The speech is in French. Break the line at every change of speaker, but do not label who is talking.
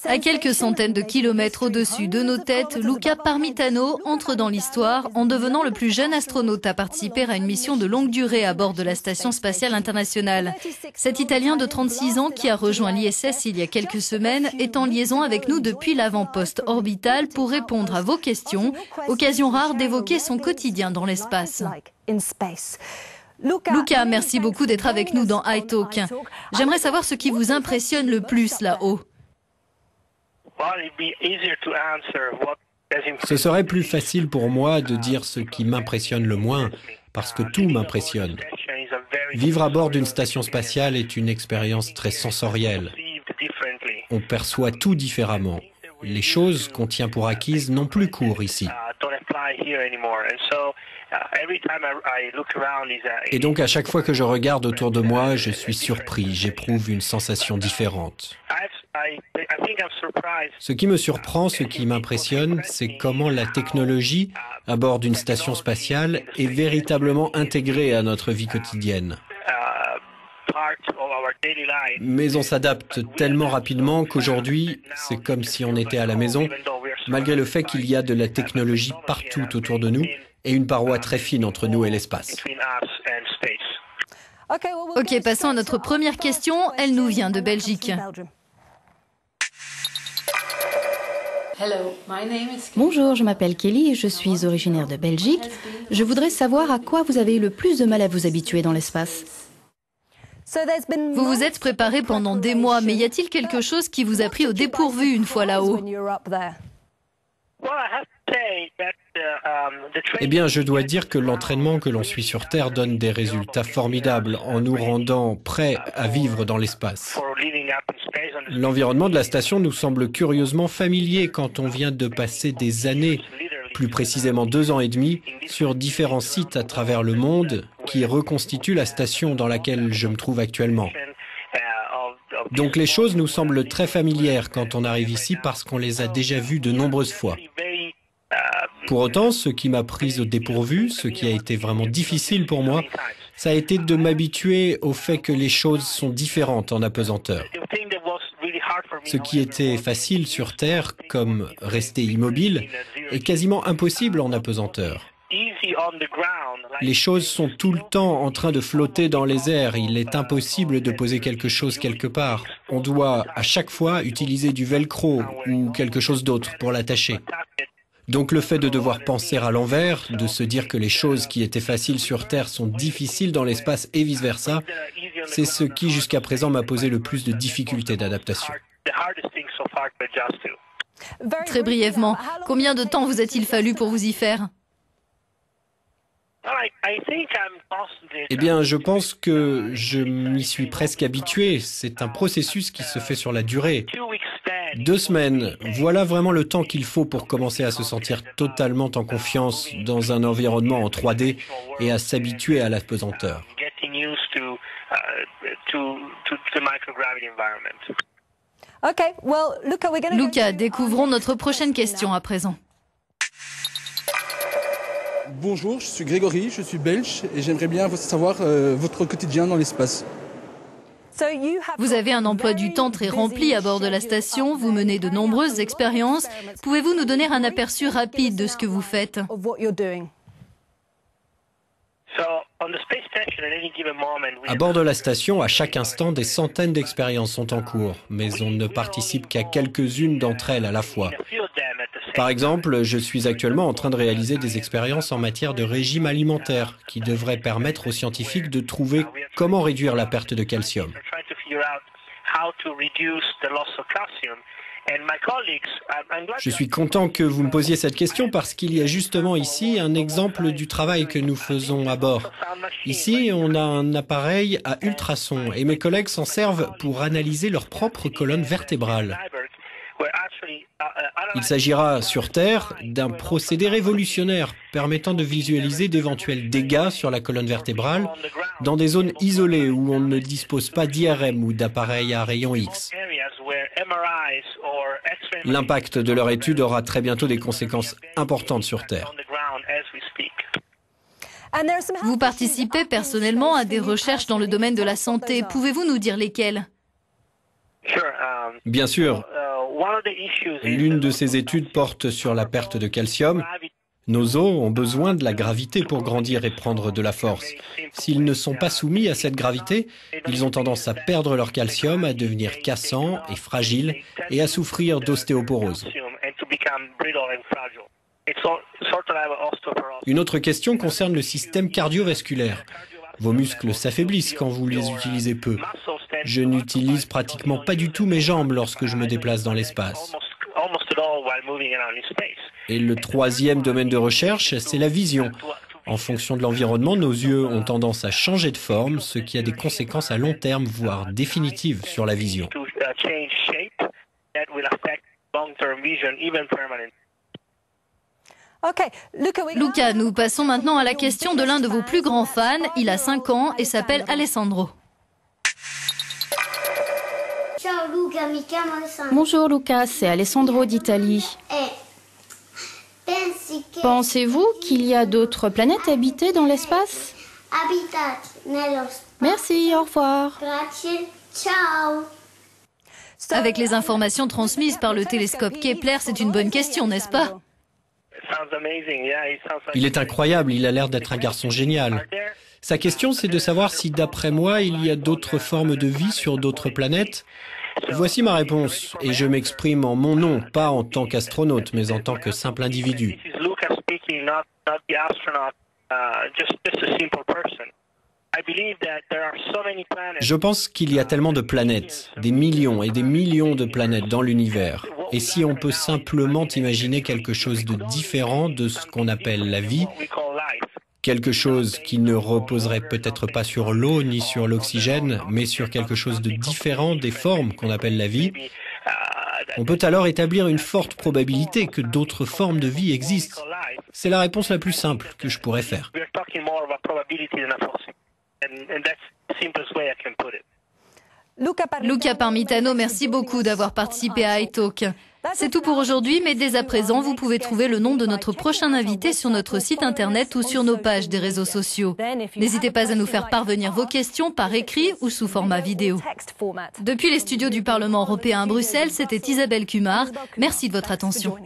À quelques centaines de kilomètres au-dessus de nos têtes, Luca Parmitano entre dans l'histoire en devenant le plus jeune astronaute à participer à une mission de longue durée à bord de la Station spatiale internationale. Cet Italien de 36 ans qui a rejoint l'ISS il y a quelques semaines est en liaison avec nous depuis l'avant-poste orbital pour répondre à vos questions, occasion rare d'évoquer son quotidien dans l'espace. Luca, merci beaucoup d'être avec nous dans iTalk. J'aimerais savoir ce qui vous impressionne le plus là-haut.
Ce serait plus facile pour moi de dire ce qui m'impressionne le moins, parce que tout m'impressionne. Vivre à bord d'une station spatiale est une expérience très sensorielle. On perçoit tout différemment. Les choses qu'on tient pour acquises n'ont plus cours ici. Et donc à chaque fois que je regarde autour de moi, je suis surpris, j'éprouve une sensation différente. Ce qui me surprend, ce qui m'impressionne, c'est comment la technologie à bord d'une station spatiale est véritablement intégrée à notre vie quotidienne. Mais on s'adapte tellement rapidement qu'aujourd'hui, c'est comme si on était à la maison, malgré le fait qu'il y a de la technologie partout autour de nous et une paroi très fine entre nous et l'espace.
Ok, passons à notre première question. Elle nous vient de Belgique.
Bonjour, je m'appelle Kelly et je suis originaire de Belgique. Je voudrais savoir à quoi vous avez eu le plus de mal à vous habituer dans l'espace.
Vous vous êtes préparé pendant des mois, mais y a-t-il quelque chose qui vous a pris au dépourvu une fois là-haut?
Eh bien, je dois dire que l'entraînement que l'on suit sur Terre donne des résultats formidables en nous rendant prêts à vivre dans l'espace. L'environnement de la station nous semble curieusement familier quand on vient de passer des années, plus précisément 2 ans et demi, sur différents sites à travers le monde qui reconstituent la station dans laquelle je me trouve actuellement. Donc les choses nous semblent très familières quand on arrive ici parce qu'on les a déjà vues de nombreuses fois. Pour autant, ce qui m'a pris au dépourvu, ce qui a été vraiment difficile pour moi, ça a été de m'habituer au fait que les choses sont différentes en apesanteur. Ce qui était facile sur Terre, comme rester immobile, est quasiment impossible en apesanteur. Les choses sont tout le temps en train de flotter dans les airs. Il est impossible de poser quelque chose quelque part. On doit à chaque fois utiliser du velcro ou quelque chose d'autre pour l'attacher. Donc le fait de devoir penser à l'envers, de se dire que les choses qui étaient faciles sur Terre sont difficiles dans l'espace et vice-versa, c'est ce qui jusqu'à présent m'a posé le plus de difficultés d'adaptation.
Très brièvement, combien de temps vous a-t-il fallu pour vous y faire?
Eh bien, je pense que je m'y suis presque habitué. C'est un processus qui se fait sur la durée. 2 semaines, voilà vraiment le temps qu'il faut pour commencer à se sentir totalement en confiance dans un environnement en 3D et à s'habituer à l'apesanteur.
Luca, découvrons notre prochaine question à présent.
Bonjour, je suis Grégory, je suis belge et j'aimerais bien savoir votre quotidien dans l'espace.
Vous avez un emploi du temps très rempli à bord de la station, vous menez de nombreuses expériences. Pouvez-vous nous donner un aperçu rapide de ce que vous faites?
À bord de la station, à chaque instant, des centaines d'expériences sont en cours, mais on ne participe qu'à quelques-unes d'entre elles à la fois. Par exemple, je suis actuellement en train de réaliser des expériences en matière de régime alimentaire qui devraient permettre aux scientifiques de trouver comment réduire la perte de calcium. Je suis content que vous me posiez cette question parce qu'il y a justement ici un exemple du travail que nous faisons à bord. Ici, on a un appareil à ultrasons et mes collègues s'en servent pour analyser leur propre colonne vertébrale. Il s'agira sur Terre d'un procédé révolutionnaire permettant de visualiser d'éventuels dégâts sur la colonne vertébrale dans des zones isolées où on ne dispose pas d'IRM ou d'appareils à rayons X. L'impact de leur étude aura très bientôt des conséquences importantes sur Terre.
Vous participez personnellement à des recherches dans le domaine de la santé. Pouvez-vous nous dire lesquelles?
Bien sûr, l'une de ces études porte sur la perte de calcium. Nos os ont besoin de la gravité pour grandir et prendre de la force. S'ils ne sont pas soumis à cette gravité, ils ont tendance à perdre leur calcium, à devenir cassants et fragiles et à souffrir d'ostéoporose. Une autre question concerne le système cardiovasculaire. Vos muscles s'affaiblissent quand vous les utilisez peu. Je n'utilise pratiquement pas du tout mes jambes lorsque je me déplace dans l'espace. Et le troisième domaine de recherche, c'est la vision. En fonction de l'environnement, nos yeux ont tendance à changer de forme, ce qui a des conséquences à long terme, voire définitives, sur la vision.
Luca, nous passons maintenant à la question de l'un de vos plus grands fans. Il a 5 ans et s'appelle Alessandro.
Bonjour Luca, c'est Alessandro d'Italie. Pensez-vous qu'il y a d'autres planètes habitées dans l'espace? Merci, au revoir.
Avec les informations transmises par le télescope Kepler, c'est une bonne question, n'est-ce pas?
Il est incroyable, il a l'air d'être un garçon génial. Sa question, c'est de savoir si, d'après moi, il y a d'autres formes de vie sur d'autres planètes. Voici ma réponse, et je m'exprime en mon nom, pas en tant qu'astronaute, mais en tant que simple individu. Je pense qu'il y a tellement de planètes, des millions et des millions de planètes dans l'univers. Et si on peut simplement imaginer quelque chose de différent de ce qu'on appelle la vie, quelque chose qui ne reposerait peut-être pas sur l'eau ni sur l'oxygène, mais sur quelque chose de différent des formes qu'on appelle la vie, on peut alors établir une forte probabilité que d'autres formes de vie existent. C'est la réponse la plus simple que je pourrais faire.
Luca Parmitano, merci beaucoup d'avoir participé à iTalk. C'est tout pour aujourd'hui, mais dès à présent, vous pouvez trouver le nom de notre prochain invité sur notre site internet ou sur nos pages des réseaux sociaux. N'hésitez pas à nous faire parvenir vos questions par écrit ou sous format vidéo. Depuis les studios du Parlement européen à Bruxelles, c'était Isabelle Kumar. Merci de votre attention.